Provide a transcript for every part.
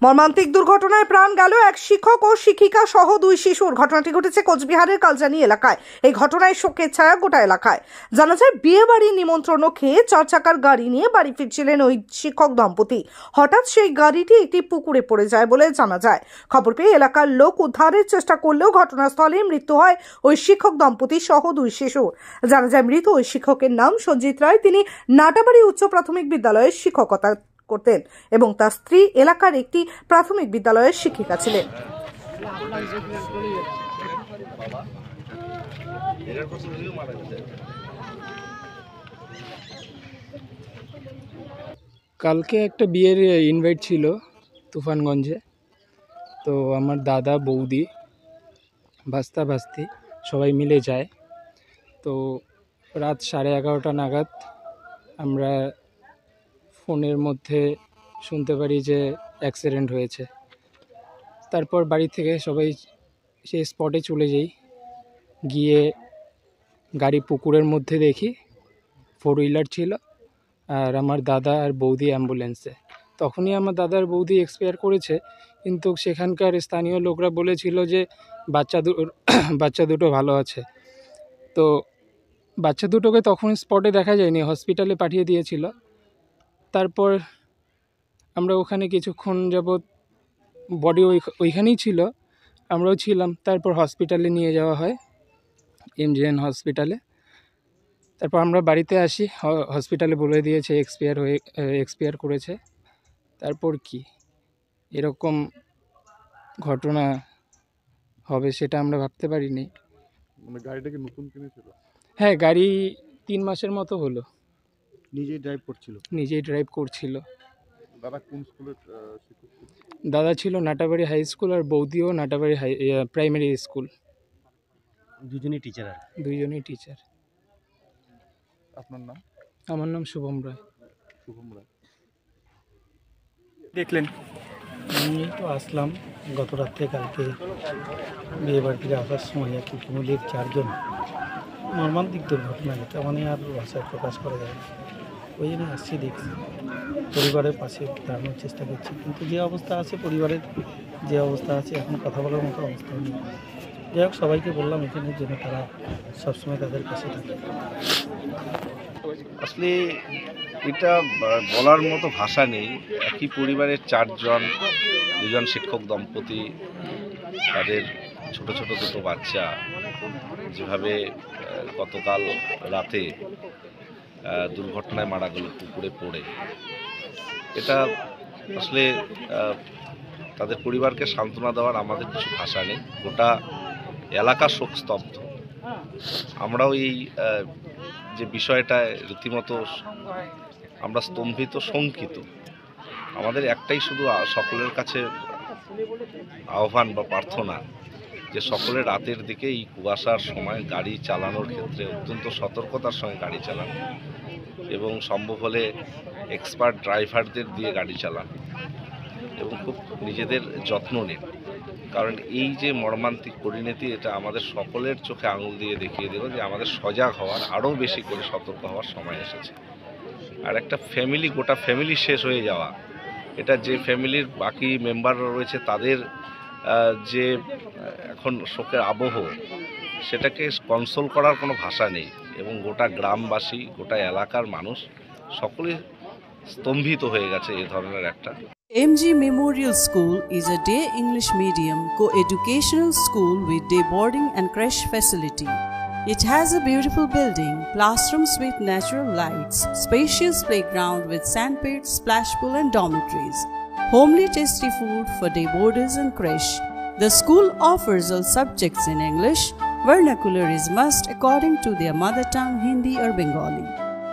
মর্মান্তিক দুর্ঘটনায় প্রাণ গেল এক শিক্ষক ও শিক্ষিকা সহ দুই শিশুর। ঘটনাটি ঘটেছে কোচবিহারের কালজানি এলাকায়। এই ঘটনায় শোকের ছায়া গোটা এলাকায়। জানা যায়, বিয়ে বাড়ির নিমন্ত্রণ খেয়ে 4 চাকার গাড়ি নিয়ে বাড়ি ফিরছিলেন ওই শিক্ষক দম্পতি। হঠাৎ সেই গাড়িটি একটি পুকুরে পড়ে যায় বলে জানা যায়। খবর পেয়ে এলাকার লোক উদ্ধারের চেষ্টা করলেও ঘটনাস্থলে মৃত্যু হয় ওই শিক্ষক দম্পতি সহ দুই শিশুর। জানা যায়, মৃত ওই শিক্ষকের নাম সঞ্জিত রায়। তিনি নাটাবাড়ি উচ্চ প্রাথমিক বিদ্যালয়ের শিক্ষকতা করতেন এবং তার স্ত্রী এলাকার একটি প্রাথমিক বিদ্যালয়ের শিক্ষিকা ছিলেন। কালকে একটা বিয়ের ইনভাইট ছিল তুফানগঞ্জে। তো আমার দাদা, বৌদি, ভাস্তা ভাস্তি সবাই মিলে যায়। তো রাত 11:30 নাগাদ আমরা ফোনের মধ্যে শুনতে পারি যে অ্যাক্সিডেন্ট হয়েছে। তারপর বাড়ি থেকে সবাই সেই স্পটে চলে যাই। গিয়ে গাড়ি পুকুরের মধ্যে দেখি 4 হুইলার ছিল, আর আমার দাদা আর বৌদি অ্যাম্বুলেন্সে। তখনই আমার দাদা আর বৌদি এক্সপায়ার করেছে, কিন্তু সেখানকার স্থানীয় লোকরা বলেছিল যে বাচ্চা দুটো ভালো আছে। তো বাচ্চা দুটোকে তখন স্পটে দেখা যায়নি, হসপিটালে পাঠিয়ে দিয়েছিল। তারপর আমরা ওখানে কিছুক্ষণ যাবৎ বডি ওইখানেই ছিল, আমরাও ছিলাম। তারপর হসপিটালে নিয়ে যাওয়া হয়, MGN হসপিটালে। তারপর আমরা বাড়িতে আসি, হসপিটালে বলে দিয়েছে এক্সপায়ার করেছে। তারপর কি এরকম ঘটনা হবে সেটা আমরা ভাবতে পারিনি। মানে গাড়িটা কি নতুন কিনেছিল? হ্যাঁ, গাড়ি 3 মাসের মতো হলো। নিজেই ড্রাইভ করছিল। দাদা কোন স্কুলের শিক্ষক? দাদা ছিল নাটাবাড়ি হাই স্কুল, আর বৌদিও নাটাবাড়ি প্রাইমারি স্কুল। দুজনেই টিচার। আপনার নাম? আমার নাম শুভম রায়। দেখলেন? আমি তো আসলাম গত রাত্রে। কালকে বিয়ে বাড়ি থেকে আসার সময় একটি ফ্যামিলির 4 জন মর্মান্তিক দুর্ঘটনা ঘটে, মানে আর ভাষায় প্রকাশ করা যায় না। ওই জন্য আসছি, দেখছি, পরিবারের পাশে দাঁড়ানোর চেষ্টা করছি। কিন্তু যে অবস্থা আছে, পরিবারের যে অবস্থা আছে, এখন কথা বলার মতো অবস্থা নেই। যাই হোক, সবাইকে বললাম এখানের জন্য তারা সবসময় তাদের পাশে থাকে। আসলে এটা বলার মতো ভাষা নেই। একই পরিবারের 4 জন, 2জন শিক্ষক দম্পতি, তাদের ছোট ছোট দুটো বাচ্চা যেভাবে গতকাল রাতে দুর্ঘটনায় মারা গেল পুকুরে পড়ে, এটা আসলে তাদের পরিবারকে সান্ত্বনা দেওয়ার আমাদের কিছু ভাষা নেই। গোটা এলাকা শোকস্তব্ধ। আমরাও এই যে বিষয়টায় রীতিমতো আমরা স্তম্ভিত, শঙ্কিত। আমাদের একটাই শুধু সকলের কাছে আহ্বান বা প্রার্থনা যে সকলে রাতের দিকে এই কুয়াশার সময় গাড়ি চালানোর ক্ষেত্রে অত্যন্ত সতর্কতার সঙ্গে গাড়ি চালান এবং সম্ভব হলে এক্সপার্ট ড্রাইভারদের দিয়ে গাড়ি চালান এবং খুব নিজেদের যত্ন নিন। কারণ এই যে মর্মান্তিক পরিণতি, এটা আমাদের সকলের চোখে আঙুল দিয়ে দেখিয়ে দিল যে আমাদের সজাগ হওয়ার, আরও বেশি করে সতর্ক হওয়ার সময় এসেছে। আর একটা ফ্যামিলি, গোটা ফ্যামিলি শেষ হয়ে যাওয়া, এটা যে ফ্যামিলির বাকি মেম্বাররা রয়েছে তাদের যে এখন শোকের আবহ, সেটাকে কনসোল করার কোনো ভাষা নেই। এবং গোটা গ্রামবাসী, গোটা এলাকার মানুষ সকলেই স্তম্ভিত হয়ে গেছে এই ধরনের একটা। MG Memorial School is a day English medium co-educational school with day boarding and creche facility. It has a beautiful building, classrooms with natural lights, spacious playground with sandpit, splash pool and dormitories, homely tasty food for day boarders and creche. The school offers all subjects in English. Vernacular is must according to their mother tongue, Hindi or Bengali.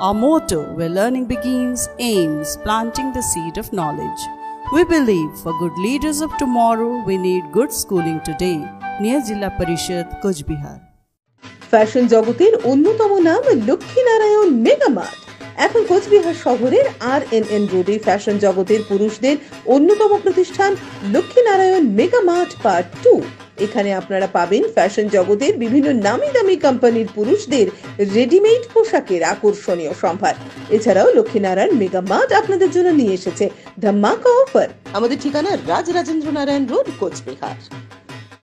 Our motto, where learning begins, aims planting the seed of knowledge. We believe for good leaders of tomorrow, we need good schooling today. Near Jilla Parishad, Kochbihar. Fashion জগতের অন্যতম নাম Lakshminarayan mega mart. এখন কোচবিহার শহরের RNN রোডে fashion জগতের পুরুষদের অন্যতম প্রতিষ্ঠান লক্ষ্মীনারায়ণ মেগা মার্ট পার্ট 2। এখানে আপনারা পাবেন ফ্যাশন জগতের বিভিন্ন নামি দামি কোম্পানির পুরুষদের রেডিমেড পোশাকের আকর্ষণীয় সম্ভার। এছাড়াও লক্ষ্মীনারায়ণ মেগা মার্ট আপনাদের জন্য নিয়ে এসেছে ধামাকা অফার। আমাদের ঠিকানা রাজরাজেন্দ্র নারায়ণ রোড, কোচবিহার।